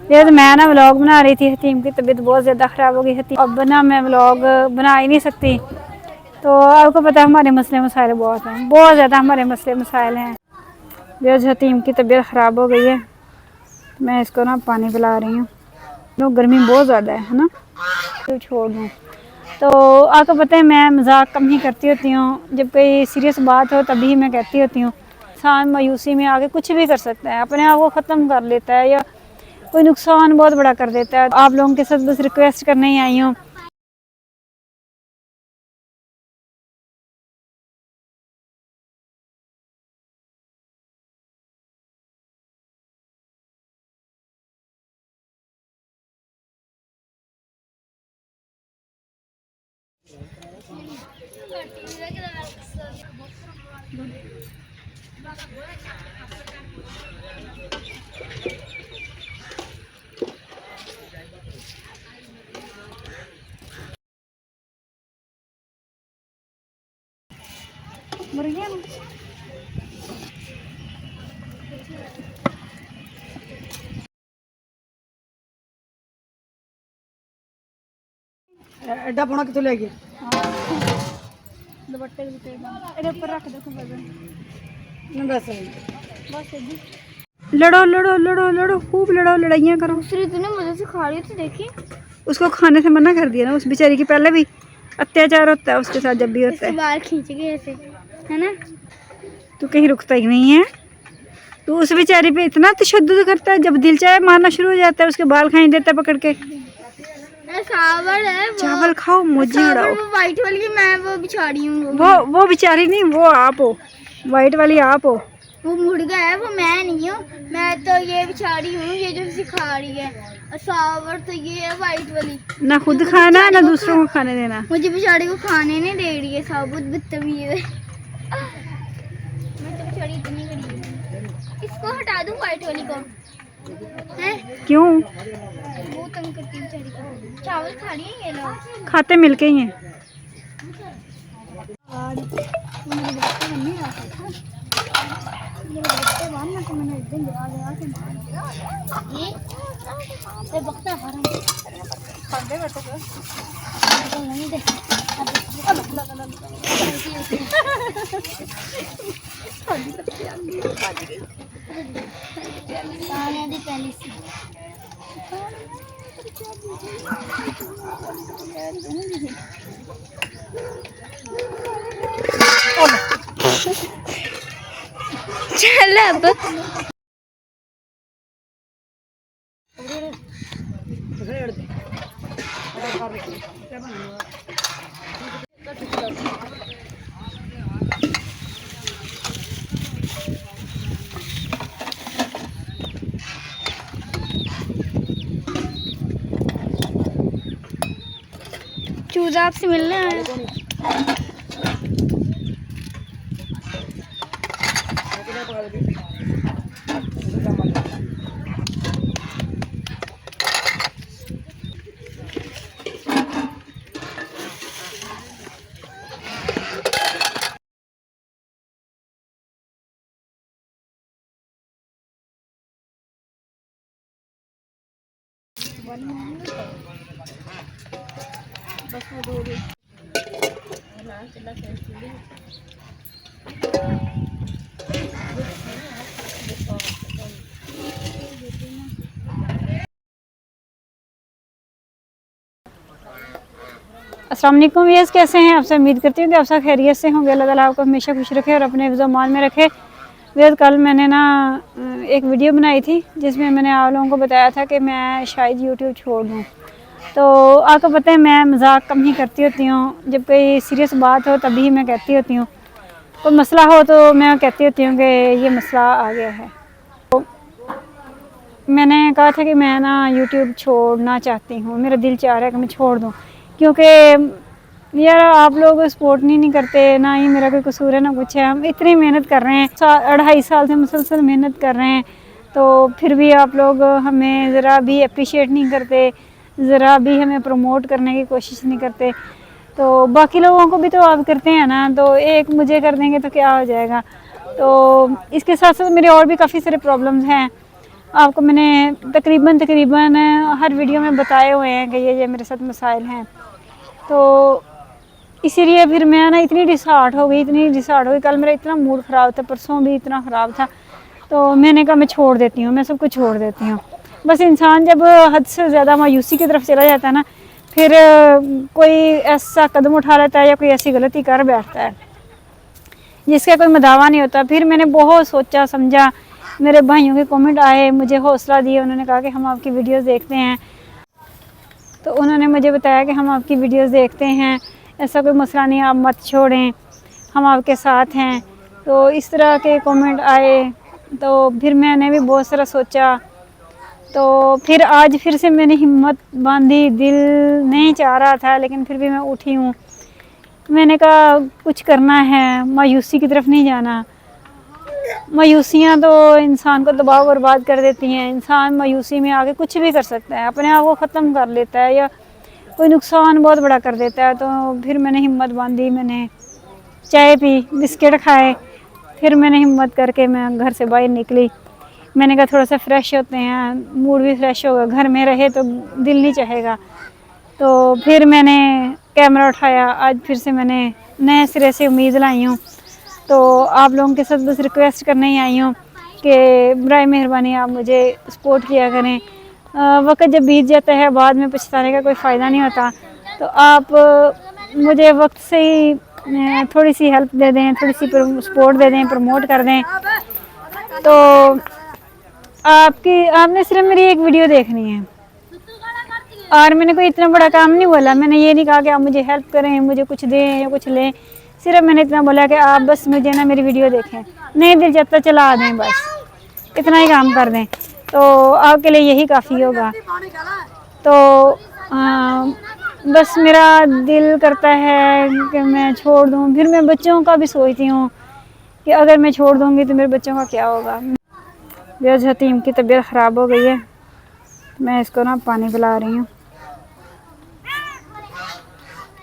ये तो मैं ना व्लॉग बना रही थी, हतीम की तबीयत बहुत ज़्यादा ख़राब हो गई थी। अब ना मैं व्लॉग बना ही नहीं सकती। तो आपको पता है हमारे मसले मसाइल बहुत हैं, बहुत ज़्यादा हमारे मसले मसाइल हैं। बेहद हतीम की तबीयत ख़राब हो गई है, मैं इसको ना पानी पिला रही हूँ। तो गर्मी बहुत ज़्यादा है ना, तो छोड़ दूँ। तो आपको पता है मैं मजाक कम ही करती होती हूँ, जब कोई सीरियस बात हो तभी मैं कहती होती हूँ। इंसान मायूसी में आके कुछ भी कर सकता है, अपने आप को ख़त्म कर लेता है या कोई नुकसान बहुत बड़ा कर देता है। आप लोगों के साथ बस रिक्वेस्ट करने ही आई हूँ। एडा पोना कितों ले गया? दुपट्टे के ऊपर रख दो। बस लड़ो लड़ो लड़ो लड़ो, खूब लड़ो, लड़ाइयाँ करो। दूसरी इतने मजे से खा रही थी, देखी। उसको खाने से मना कर दिया ना, उस बेचारी की पहले भी अत्याचार होता है उसके साथ जब भी होता है। बाल खींच गए ऐसे, है ना। तू कहीं रुकता ही नहीं है। तू उस बेचारी पे इतना तशद्दुद करता है, जब दिल चाहे मारना शुरू हो जाता है, उसके बाल खाई देता है पकड़ के। सावर है वो, चावल खाओ, मुझे उड़ाओ। वो वाइट वाली, मैं वो बिछाड़ी हूँ। वो बेचारी नहीं, वो आप हो, वाइट वाली आप हो। वो मुर्गा है, वो मैं नहीं हूँ। मैं तो ये बिछाड़ी हूँ, ये जो सिखा रही है। और सावर तो ये है वाइट वाली। ना खुद खाना ना दूसरों को खाने देना। मुझे बिछाड़ी को खाने नहीं दे रही है, साबुत बदतमीज है। मैं तो बिछाड़ी इतनी गरीब हूँ। इसको हटा दूँ वाइट वाली को, हैं? क्यों? वो तंग करती है बेचारी को। चावल खा रही है ये लोग, खाते मिलके ही हैं। चल अब चूजा आपसे मिलने आया। अस्सलाम वालेकुम व्यूअर्स, कैसे हैं आप सब? उम्मीद करती हूँ कि आप सब खैरियत से होंगे। अल्लाह ताला आपको हमेशा खुश रखे और अपने हिफ्ज़-ओ-मान में रखे। व्यूअर्स, कल मैंने ना एक वीडियो बनाई थी जिसमें मैंने आप लोगों को बताया था कि मैं शायद यूट्यूब छोड़ दूँ। तो आपको पता है मैं मजाक कम ही करती होती हूँ, जब कोई सीरियस बात हो तभी मैं कहती होती हूँ। कोई मसला हो तो मैं कहती होती हूँ कि ये मसला आ गया है। तो मैंने कहा था कि मैं ना यूट्यूब छोड़ना चाहती हूँ, मेरा दिल चाह रहा है कि मैं छोड़ दूँ, क्योंकि यार आप लोग सपोर्ट नहीं करते, ना ही मेरा कोई कसूर है ना कुछ है। हम इतनी मेहनत कर रहे हैं, 2.5 साल से मुसलसल मेहनत कर रहे हैं, तो फिर भी आप लोग हमें ज़रा भी अप्रिशिएट नहीं करते, ज़रा भी हमें प्रमोट करने की कोशिश नहीं करते। तो बाकी लोगों को भी तो आप करते हैं ना, तो एक मुझे कर देंगे तो क्या हो जाएगा। तो इसके साथ साथ मेरे और भी काफ़ी सारे प्रॉब्लम्स हैं। आपको मैंने तकरीबन हर वीडियो में बताए हुए हैं कि ये मेरे साथ मसाइल हैं। तो इसीलिए फिर मैं ना इतनी डिसहार्ट हो गई। कल मेरा इतना मूड ख़राब था, परसों भी इतना ख़राब था। तो मैंने कहा मैं छोड़ देती हूँ, मैं सब कुछ छोड़ देती हूँ। बस इंसान जब हद से ज़्यादा मायूसी की तरफ चला जाता है ना, फिर कोई ऐसा कदम उठा लेता है या कोई ऐसी गलती कर बैठता है जिसका कोई मदावा नहीं होता। फिर मैंने बहुत सोचा समझा, मेरे भाइयों के कमेंट आए, मुझे हौसला दिए। उन्होंने कहा कि हम आपकी वीडियोस देखते हैं, तो उन्होंने मुझे बताया कि हम आपकी वीडियोस देखते हैं, ऐसा कोई मसला नहीं, आप मत छोड़ें, हम आपके साथ हैं। तो इस तरह के कमेंट आए। तो फिर मैंने भी बहुत सारा सोचा। तो फिर आज फिर से मैंने हिम्मत बांधी, दिल नहीं चाह रहा था लेकिन फिर भी मैं उठी हूँ। मैंने कहा कुछ करना है, मायूसी की तरफ नहीं जाना। मायूसियाँ तो इंसान को दबाव बर्बाद कर देती हैं। इंसान मायूसी में आके कुछ भी कर सकता है, अपने आप को ख़त्म कर लेता है या कोई नुकसान बहुत बड़ा कर देता है। तो फिर मैंने हिम्मत बांधी, मैंने चाय पी, बिस्किट खाए, फिर मैंने हिम्मत करके मैं घर से बाहर निकली। मैंने कहा थोड़ा सा फ्रेश होते हैं, मूड भी फ्रेश होगा, घर में रहे तो दिल नहीं चाहेगा। तो फिर मैंने कैमरा उठाया। आज फिर से मैंने नए सिरे से उम्मीद लाई हूँ। तो आप लोगों के साथ बस रिक्वेस्ट करने ही आई हूँ कि बराए मेहरबानी आप मुझे सपोर्ट किया करें। वक्त जब बीत जाता है बाद में पछताने का कोई फ़ायदा नहीं होता। तो आप मुझे वक्त से ही थोड़ी सी हेल्प दे दें, थोड़ी सी सपोर्ट दे दें, प्रमोट कर दें। तो आपने सिर्फ मेरी एक वीडियो देखनी है और मैंने कोई इतना बड़ा काम नहीं बोला। मैंने ये नहीं कहा कि आप मुझे हेल्प करें, मुझे कुछ दें या कुछ लें। सिर्फ मैंने इतना बोला कि आप बस मुझे ना मेरी वीडियो देखें, नहीं दिल चाहता चला दें, बस इतना ही काम कर दें। तो आपके लिए यही काफ़ी होगा। तो बस मेरा दिल करता है कि मैं छोड़ दूँ। फिर मैं बच्चों का भी सोचती हूँ कि अगर मैं छोड़ दूँगी तो मेरे बच्चों का क्या होगा। बेहद हतीम की तबीयत ख़राब हो गई है, मैं इसको ना पानी पिला रही हूँ।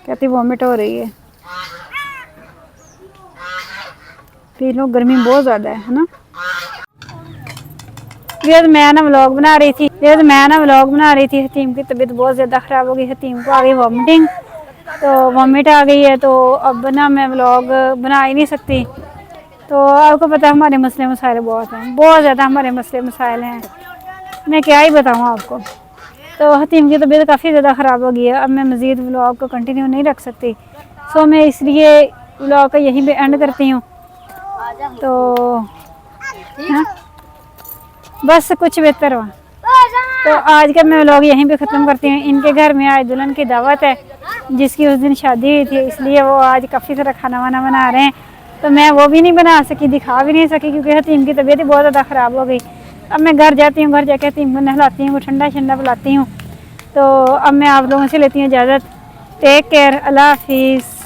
कहती वॉमिट हो रही है। पी लो, गर्मी बहुत ज़्यादा है ना। बेहद मैं ना व्लॉग बना रही थी। हतीम की तबीयत बहुत ज़्यादा ख़राब हो गई। हतीम को आ गई वॉमिटिंग, तो वॉमिट आ गई है। तो अब ना मैं व्लॉग बना ही नहीं सकती। तो आपको पता है हमारे मसले मसाइल बहुत हैं, बहुत ज़्यादा हमारे मसले मसाइल हैं, मैं क्या ही बताऊँ आपको। तो हतीम की तबीयत काफ़ी ज़्यादा ख़राब हो गई है। अब मैं मज़ीद व्लॉग को कंटिन्यू नहीं रख सकती। सो मैं इसलिए व्लॉग का यहीं पे एंड करती हूँ। तो हाँ, बस कुछ बेहतर हुआ। तो आज का मैं व्लॉग यहीं पे ख़त्म करती हूँ। इनके घर में आज दुल्हन की दावत है जिसकी उस दिन शादी हुई थी, इसलिए वो आज काफ़ी सारा खाना वाना बना रहे हैं। तो मैं वो भी नहीं बना सकी, दिखा भी नहीं सकी क्योंकि हतीम की तबीयत बहुत ज़्यादा ख़राब हो गई। अब मैं घर जाती हूँ, घर जाके हतीम को नहलाती हूँ, ठंडा पिलाती हूँ। तो अब मैं आप लोगों से लेती हूँ इजाज़त। टेक केयर, अल्लाह हाफिज़।